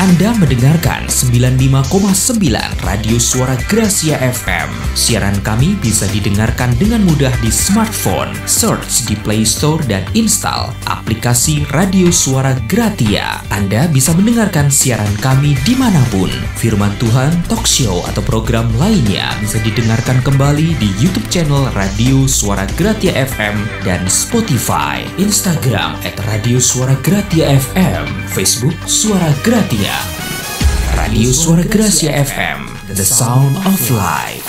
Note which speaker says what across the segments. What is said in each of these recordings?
Speaker 1: Anda mendengarkan 95,9 Radio Suara Gracia FM. Siaran kami bisa didengarkan dengan mudah di smartphone. Search di Play Store dan install aplikasi Radio Suara Gratia. Anda bisa mendengarkan siaran kami dimanapun. Firman Tuhan, talk show, atau program lainnya bisa didengarkan kembali di YouTube channel Radio Suara Gratia FM dan Spotify, Instagram @Radio Suara Gratia FM, Facebook Suara Gratia. Radio Suara Gracia FM, the sound of life.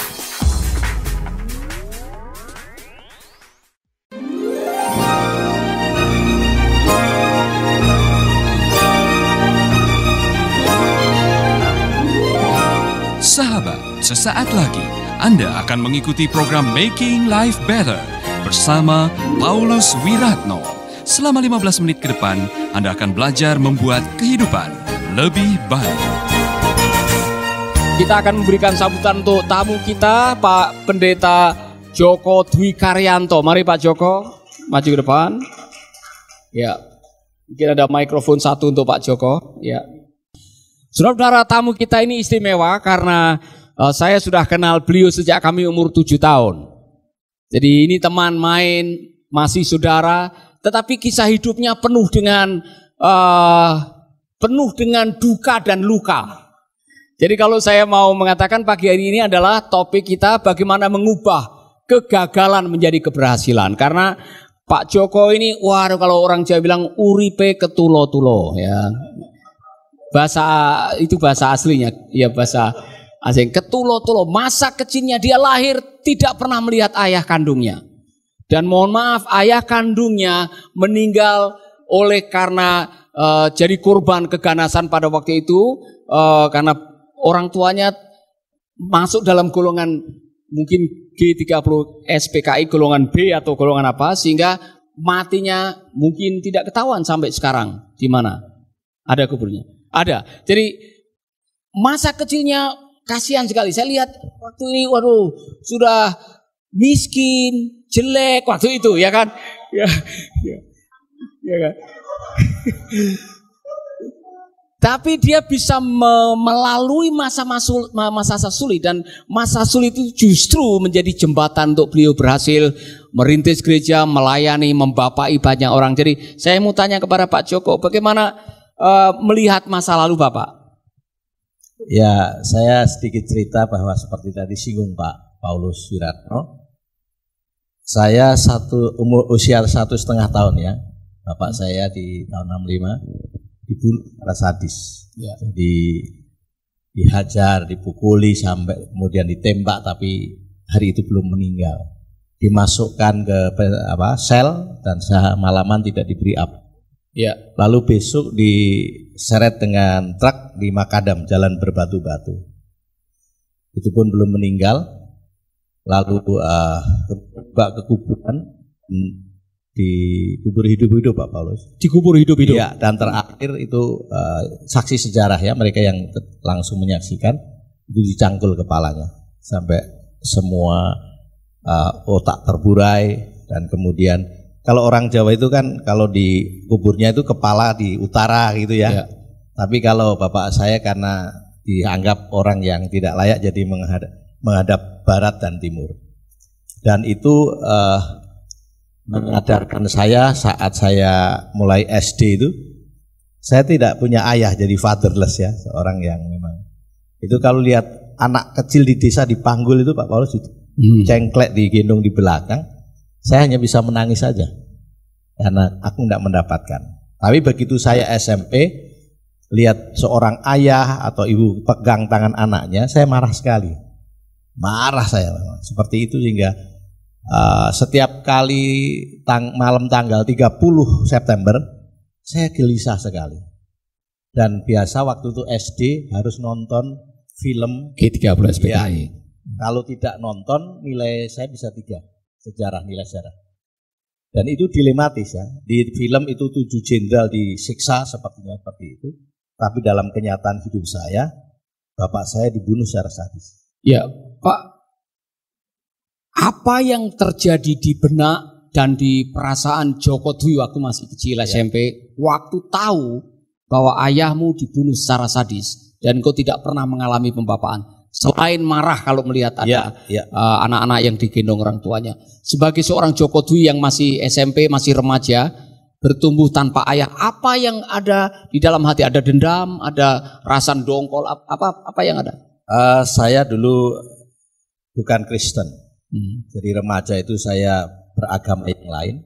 Speaker 2: Sahabat, sesaat lagi Anda akan mengikuti program Making Life Better bersama Paulus Wiratno. Selama 15 menit ke depan, Anda akan belajar membuat kehidupan lebih baik.
Speaker 3: Kita akan memberikan sambutan untuk tamu kita, Pak Pendeta Joko Dwi Karyanto. Mari Pak Joko, maju ke depan. Ya, mungkin ada mikrofon satu untuk Pak Joko. Ya, saudara-saudara, tamu kita ini istimewa karena saya sudah kenal beliau sejak kami umur 7 tahun. Jadi ini teman main, masih saudara, tetapi kisah hidupnya penuh dengan duka dan luka. Jadi kalau saya mau mengatakan pagi hari ini adalah topik kita bagaimana mengubah kegagalan menjadi keberhasilan. Karena Pak Joko ini, waduh, kalau orang Jawa bilang uripe ketulo-tulo ya. Bahasa aslinya, ya bahasa asing. Ketulo-tulo, masa kecilnya dia lahir tidak pernah melihat ayah kandungnya. Dan mohon maaf, ayah kandungnya meninggal oleh karena jadi korban keganasan pada waktu itu, karena orang tuanya masuk dalam golongan mungkin G30 SPKI, golongan B atau golongan apa, sehingga matinya mungkin tidak ketahuan sampai sekarang. Di mana? Ada kuburnya? Ada. Jadi masa kecilnya kasihan sekali. Saya lihat waktu ini, waduh, sudah miskin, jelek waktu itu, ya kan? Ya kan? Tapi dia bisa melalui masa sulit, dan masa sulit itu justru menjadi jembatan untuk beliau berhasil merintis gereja, melayani, membapai banyak orang. Jadi saya mau tanya kepada Pak Joko, bagaimana melihat masa lalu Bapak?
Speaker 4: Ya, saya sedikit cerita bahwa seperti tadi singgung Pak Paulus Wiratno. Saya usia 1,5 tahun ya. Bapak saya di tahun 65 dibunuh secara sadis. Ya. Jadi dihajar, dipukuli sampai kemudian ditembak, tapi hari itu belum meninggal. Dimasukkan ke sel dan semalaman tidak diberi up. Ya. Lalu besok diseret dengan truk di Makadam, jalan berbatu-batu. Itu pun belum meninggal. Lalu ke kuburan, dikubur hidup-hidup Pak Paulus. Dikubur hidup-hidup. Ya, dan terakhir itu saksi sejarah ya, mereka yang langsung menyaksikan, itu dicangkul kepalanya sampai semua otak terburai. Dan kemudian kalau orang Jawa itu kan kalau di kuburnya itu kepala di utara gitu ya. Tapi kalau bapak saya karena dianggap orang yang tidak layak, jadi menghadap barat dan timur. Dan itu mengajarkan saya saat saya mulai SD itu, saya tidak punya ayah, jadi fatherless ya, seorang yang memang itu kalau lihat anak kecil di desa dipanggul itu Pak Paulus itu cengklek digendong di belakang, saya hanya bisa menangis saja karena aku tidak mendapatkan. Tapi begitu saya SMP lihat seorang ayah atau ibu pegang tangan anaknya, saya marah sekali, marah saya seperti itu, sehingga setiap kali malam tanggal 30 September saya gelisah sekali. Dan biasa waktu itu SD harus nonton film
Speaker 3: G30 SPKI.
Speaker 4: Ya, kalau tidak nonton nilai saya bisa 3, nilai sejarah. Dan itu dilematis ya. Di film itu 7 jenderal disiksa seperti itu. Tapi dalam kenyataan hidup saya, bapak saya dibunuh secara sadis.
Speaker 3: Ya, Pak, apa yang terjadi di benak dan di perasaan Joko Dwi waktu masih kecil SMP, waktu tahu bahwa ayahmu dibunuh secara sadis dan engkau tidak pernah mengalami pembapaan. Selain marah kalau melihat ada anak-anak yang digendong orang tuanya. Sebagai seorang Joko Dwi yang masih SMP, masih remaja, bertumbuh tanpa ayah, apa yang ada di dalam hati? Ada dendam, ada rasa dongkol, apa yang ada?
Speaker 4: Saya dulu bukan Kristen. Jadi remaja itu saya beragama yang lain.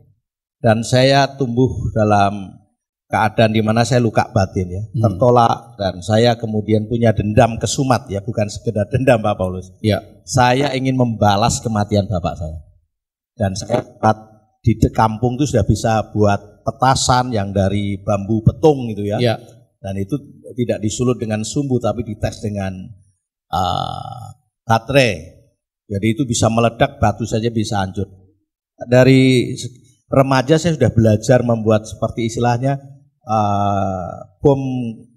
Speaker 4: Dan saya tumbuh dalam keadaan di mana saya luka batin ya, tertolak, dan saya kemudian punya dendam kesumat ya, bukan sekedar dendam Pak Paulus.
Speaker 3: Ya.
Speaker 4: Saya ingin membalas kematian bapak saya. Dan saya di kampung itu sudah bisa buat petasan yang dari bambu petung gitu ya.
Speaker 3: Ya.
Speaker 4: Dan itu tidak disulut dengan sumbu tapi dites dengan baterai. Jadi itu bisa meledak, batu saja bisa hancur. Dari remaja saya sudah belajar membuat seperti istilahnya bom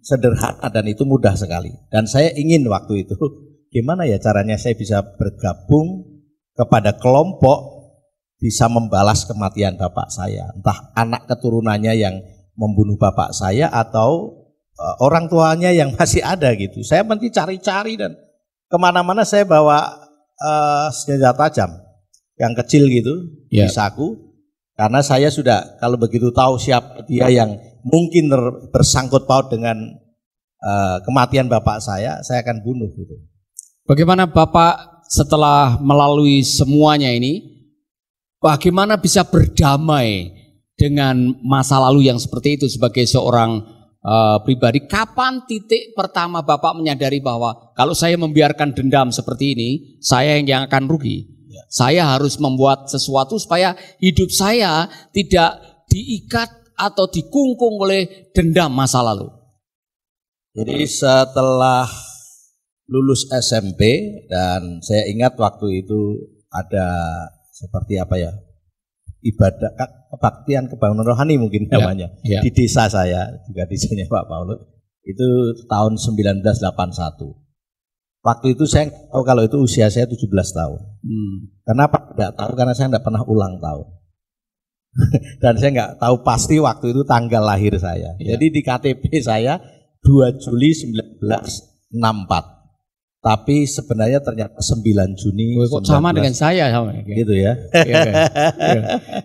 Speaker 4: sederhana, dan itu mudah sekali. Dan saya ingin waktu itu gimana ya caranya saya bisa bergabung kepada kelompok bisa membalas kematian bapak saya, entah anak keturunannya yang membunuh bapak saya atau orang tuanya yang masih ada gitu. Saya mesti cari-cari dan kemana-mana saya bawa senjata tajam yang kecil gitu di saku, karena saya sudah kalau begitu tahu siapa dia yang mungkin bersangkut paut dengan kematian bapak saya akan bunuh gitu.
Speaker 3: Bagaimana Bapak setelah melalui semuanya ini, bagaimana bisa berdamai dengan masa lalu yang seperti itu sebagai seorang pribadi? Kapan titik pertama Bapak menyadari bahwa kalau saya membiarkan dendam seperti ini, saya yang akan rugi? Saya harus membuat sesuatu supaya hidup saya tidak diikat atau dikungkung oleh dendam masa lalu.
Speaker 4: Jadi setelah lulus SMP, dan saya ingat waktu itu ada seperti apa ya, ibadah kebaktian kebangunan rohani mungkin namanya di desa saya, juga desanya Pak Paulus, itu tahun 1981. Waktu itu saya tahu kalau itu usia saya 17 tahun. Kenapa tidak tahu? Karena saya tidak pernah ulang tahun. Dan saya nggak tahu pasti waktu itu tanggal lahir saya. Jadi di KTP saya 2 Juli 1964. Tapi sebenarnya ternyata 9 Juni.
Speaker 3: Kok sama dengan saya sama
Speaker 4: gitu ya.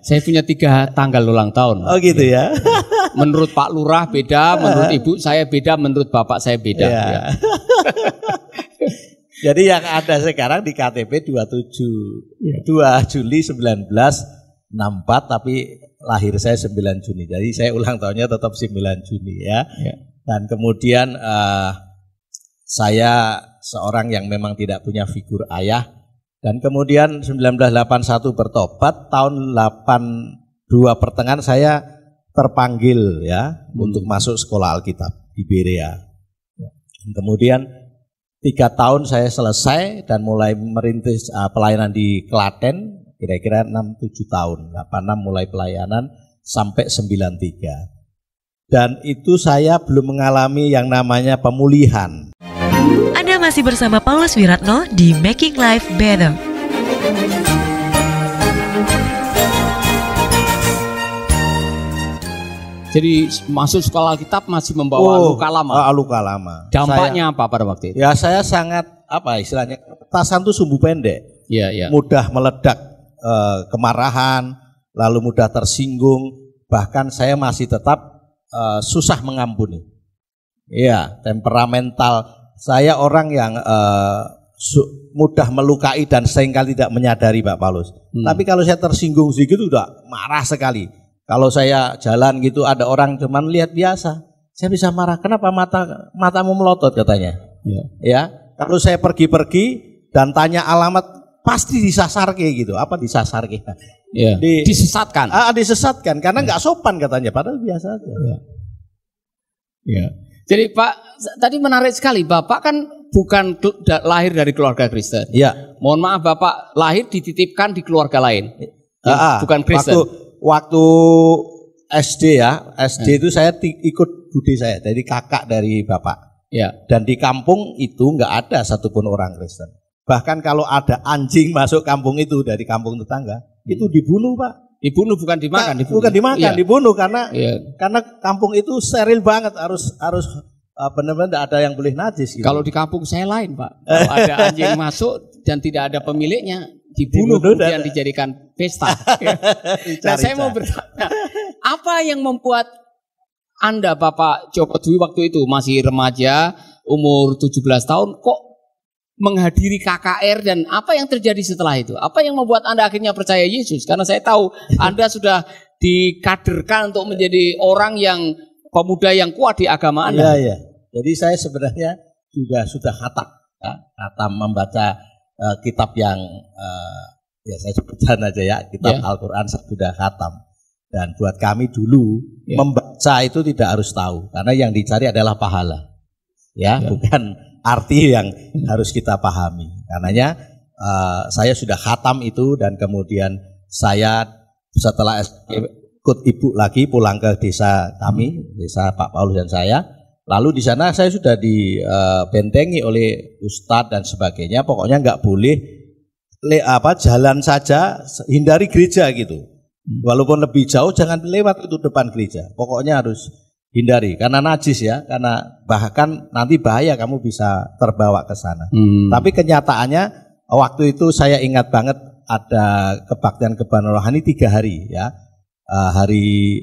Speaker 3: Saya punya 3 tanggal ulang tahun.
Speaker 4: Oh gitu ya.
Speaker 3: Menurut Pak Lurah beda, menurut Ibu saya beda, menurut Bapak saya beda.
Speaker 4: Jadi yang ada sekarang di KTP 2 Juli 1964, tapi lahir saya 9 Juni. Jadi saya ulang tahunnya tetap 9 Juni ya. Dan kemudian saya seorang yang memang tidak punya figur ayah. Dan kemudian 1981 bertobat, tahun 82 pertengahan saya terpanggil ya untuk masuk sekolah Alkitab di Berea. Dan kemudian 3 tahun saya selesai dan mulai merintis pelayanan di Klaten. Kira-kira 6-7 tahun, 86 mulai pelayanan sampai 93. Dan itu saya belum mengalami yang namanya pemulihan.
Speaker 5: Anda masih bersama Paulus Wiratno di Making Life Better.
Speaker 3: Jadi masuk sekolah Alkitab masih membawa luka lama.
Speaker 4: Luka lama.
Speaker 3: Dampaknya apa pada waktu itu?
Speaker 4: Ya saya sangat istilahnya petasan itu sumbu pendek. Mudah meledak. Kemarahan, lalu mudah tersinggung, bahkan saya masih tetap susah mengampuni. Temperamental. Saya orang yang mudah melukai dan seringkali tidak menyadari Pak Paulus. Tapi kalau saya tersinggung sedikit udah marah sekali. Kalau saya jalan gitu ada orang cuman lihat biasa, saya bisa marah. Kenapa matamu melotot katanya? Kalau saya pergi-pergi dan tanya alamat, pasti disasar kayak gitu. Apa disasar kayak?
Speaker 3: Disesatkan.
Speaker 4: Disesatkan karena nggak sopan katanya, padahal biasa aja.
Speaker 3: Jadi Pak, tadi menarik sekali. Bapak kan bukan lahir dari keluarga Kristen. Mohon maaf, Bapak lahir dititipkan di keluarga lain. Bukan Kristen.
Speaker 4: Waktu SD SD itu saya ikut bude saya, jadi kakak dari Bapak. Dan di kampung itu nggak ada satupun orang Kristen. Bahkan kalau ada anjing masuk kampung itu dari kampung tetangga, itu dibunuh Pak.
Speaker 3: Dibunuh bukan dimakan,
Speaker 4: bukan dimakan,
Speaker 3: Iya.
Speaker 4: dibunuh karena
Speaker 3: Iya.
Speaker 4: kampung itu steril banget, harus benar-benar tidak ada yang boleh najis. Gitu.
Speaker 3: Kalau di kampung saya lain, Pak. Kalau ada anjing masuk dan tidak ada pemiliknya, dibunuh kemudian dijadikan pesta. Nah, saya mau bertanya, apa yang membuat Anda, Bapak Joko Dwi, waktu itu masih remaja, umur 17 tahun, kok menghadiri KKR, dan apa yang terjadi setelah itu? Apa yang membuat Anda akhirnya percaya Yesus? Karena saya tahu Anda sudah dikaderkan untuk menjadi orang yang pemuda yang kuat di agama Anda.
Speaker 4: Iya. Jadi saya sebenarnya juga sudah khatam membaca kitab yang ya saya sebutkan aja ya, kitab Al-Quran sudah khatam. Dan buat kami dulu membaca itu tidak harus tahu, karena yang dicari adalah pahala, bukan arti yang harus kita pahami. Karenanya saya sudah khatam itu, dan kemudian saya setelah ikut ibu lagi pulang ke desa kami, desa Pak Paulus dan saya. Lalu di sana saya sudah dibentengi oleh ustadz dan sebagainya. Pokoknya nggak boleh jalan saja, hindari gereja gitu. Walaupun lebih jauh jangan lewat itu depan gereja. Pokoknya harus hindari karena najis ya, karena bahkan nanti bahaya, kamu bisa terbawa ke sana. Tapi kenyataannya waktu itu saya ingat banget ada kebaktian kebaktian rohani 3 hari ya. Hari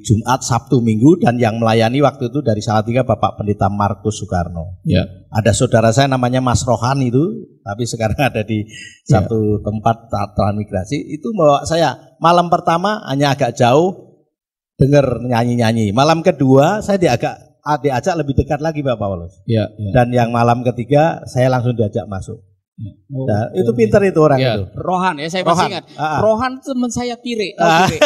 Speaker 4: Jumat, Sabtu, Minggu, dan yang melayani waktu itu dari Salatiga Bapak Pendeta Markus Soekarno. Ya. Ada saudara saya namanya Mas Rohan itu, tapi sekarang ada di satu tempat transmigrasi. Itu bawa saya malam pertama hanya agak jauh dengar nyanyi-nyanyi. Malam kedua saya diajak lebih dekat lagi Bapak Paulus. Ya. Dan yang malam ketiga saya langsung diajak masuk. Nah, itu pintar itu orang itu.
Speaker 3: Rohan ya, saya masih ingat. Rohan teman saya Pire, tahu Pire.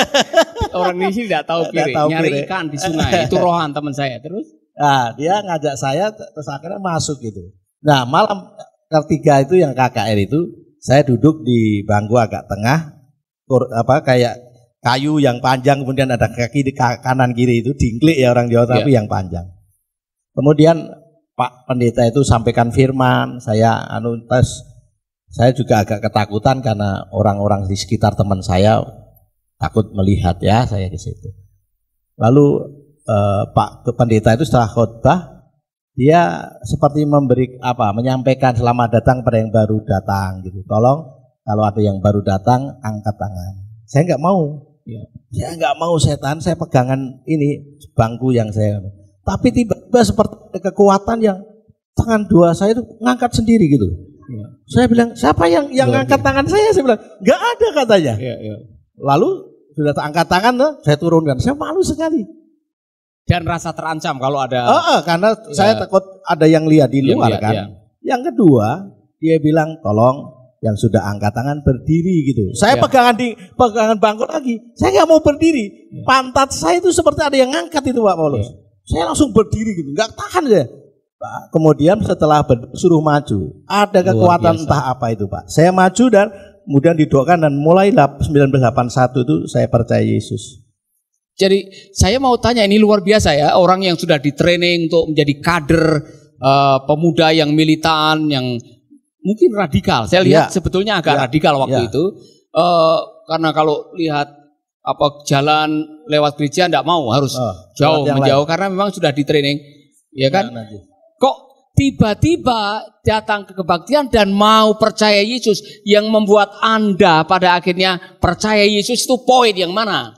Speaker 3: Orang di sini tidak tahu Pire, nyari ikan di sungai. Itu Rohan teman saya. Terus?
Speaker 4: Nah, dia ngajak saya, terus akhirnya masuk gitu. Nah, malam ketiga itu yang KKR itu, saya duduk di bangku agak tengah, kayak kayu yang panjang, kemudian ada kaki di kanan kiri itu, dingklik ya orang Jawa, tapi yang panjang. Kemudian Pak Pendeta itu sampaikan firman, saya juga agak ketakutan karena orang-orang di sekitar teman saya takut melihat ya saya di situ. Lalu Pak Pendeta itu setelah khotbah dia seperti menyampaikan selamat datang pada yang baru datang gitu. Tolong kalau ada yang baru datang angkat tangan. Saya nggak mau, saya nggak mau setan, saya pegangan ini bangku yang saya. Tapi tiba-tiba seperti kekuatan yang tangan dua saya itu ngangkat sendiri gitu. Ya. Saya bilang, siapa yang ngangkat tangan saya? Saya bilang, nggak ada katanya. Ya. Lalu sudah angkat tangan, saya turunkan. Saya malu sekali.
Speaker 3: Dan rasa terancam kalau ada.
Speaker 4: Karena saya takut ada yang lihat di luar kan. Ya. Yang kedua, dia bilang, tolong yang sudah angkat tangan berdiri gitu. Saya pegangan bangku lagi. Saya nggak mau berdiri. Pantat saya itu seperti ada yang ngangkat itu Pak Paulus. Saya langsung berdiri gitu, nggak tahan ya. Kemudian setelah suruh maju, ada kekuatan entah apa itu Pak. Saya maju dan kemudian didoakan, dan mulai 1981 itu saya percaya Yesus.
Speaker 3: Jadi saya mau tanya, ini luar biasa ya, orang yang sudah di-training untuk menjadi kader, pemuda yang militan, yang mungkin radikal. Saya lihat sebetulnya agak radikal waktu itu, karena kalau lihat jalan lewat gereja enggak mau, harus menjauh karena memang sudah di training, ya kan? Kok tiba-tiba datang ke kebaktian dan mau percaya Yesus, yang membuat Anda pada akhirnya percaya Yesus itu poin yang mana?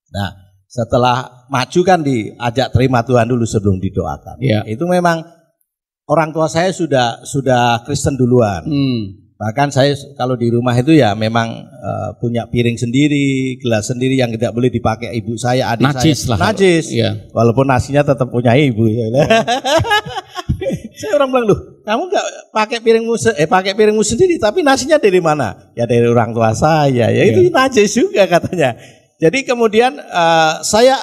Speaker 4: Nah, setelah maju kan diajak terima Tuhan dulu sebelum didoakan. Itu memang orang tua saya sudah Kristen duluan. Bahkan saya kalau di rumah itu ya memang punya piring sendiri, gelas sendiri yang tidak boleh dipakai ibu saya, adik
Speaker 3: najis
Speaker 4: saya. Najis. Walaupun nasinya tetap punya ibu. Saya orang bilang, loh, kamu nggak pakai piringmu sendiri, tapi nasinya dari mana? Ya dari orang tua saya. Ya itu najis juga katanya. Jadi kemudian saya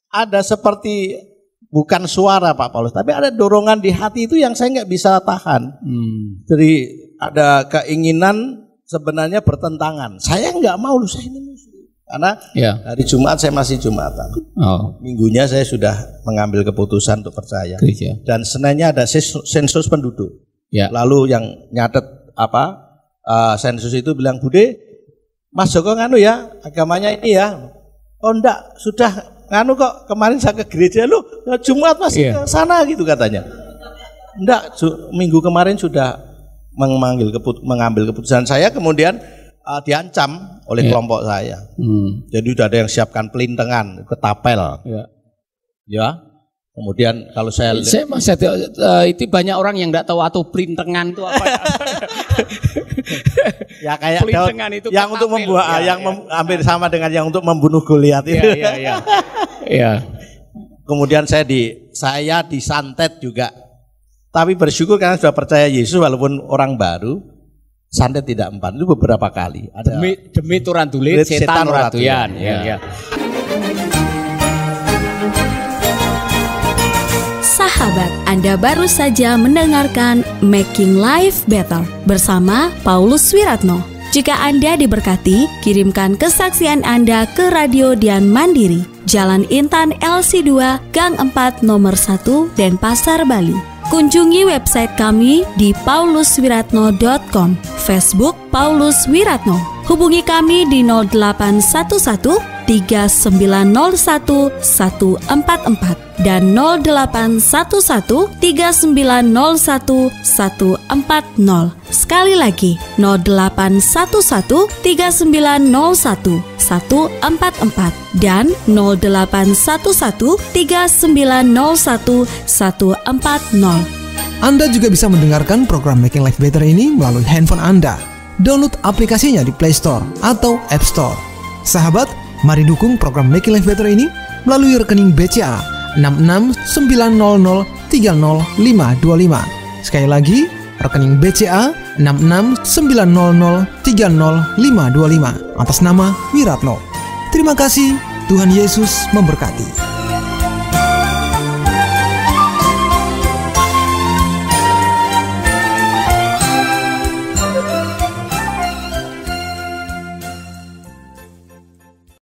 Speaker 4: ada seperti bukan suara Pak Paulus, tapi ada dorongan di hati itu yang saya nggak bisa tahan. Jadi ada keinginan sebenarnya bertentangan. Saya nggak mau, saya ini muslim. Karena hari Jumat saya masih Jumatan. Minggunya saya sudah mengambil keputusan untuk percaya. Dan Seninnya ada sensus penduduk. Lalu yang nyatet sensus itu bilang, Bude, Mas Joko nganu ya, agamanya ini ya. Oh enggak, sudah nganu kok, kemarin saya ke gereja, loh Jumat masih ke sana gitu katanya. Enggak, minggu kemarin sudah mengambil keputusan. Saya kemudian diancam oleh kelompok saya. Jadi sudah ada yang siapkan pelintengan, ketapel. Ya. Kemudian kalau saya
Speaker 3: itu banyak orang yang enggak tahu atau pelintengan itu apa.
Speaker 4: Ya kayak pelintengan itu yang untuk membuat hampir sama dengan yang untuk membunuh Goliat itu. Iya. Kemudian saya disantet juga. Tapi bersyukur karena sudah percaya Yesus walaupun orang baru, santet tidak empat itu beberapa kali. Ada
Speaker 3: demi turun tulit setan ratuyan. Ya.
Speaker 6: Sahabat, Anda baru saja mendengarkan Making Life Better bersama Paulus Wiratno. Jika Anda diberkati, kirimkan kesaksian Anda ke Radio Dian Mandiri, Jalan Intan LC2, Gang 4 Nomor 1, Denpasar, Bali. Kunjungi website kami di pauluswiratno.com, Facebook Paulus Wiratno. Hubungi kami di 0811 3901 144 dan 0811 3901 140. Sekali lagi 0811 3901 144 dan 0811 3901 140.
Speaker 7: Anda juga bisa mendengarkan program Making Life Better ini melalui handphone Anda. Download aplikasinya di Play Store atau App Store. Sahabat, mari dukung program Making Life Better ini melalui rekening BCA 6690300525. Sekali lagi, rekening BCA 6690300525 atas nama Wiratno. Terima kasih, Tuhan Yesus memberkati.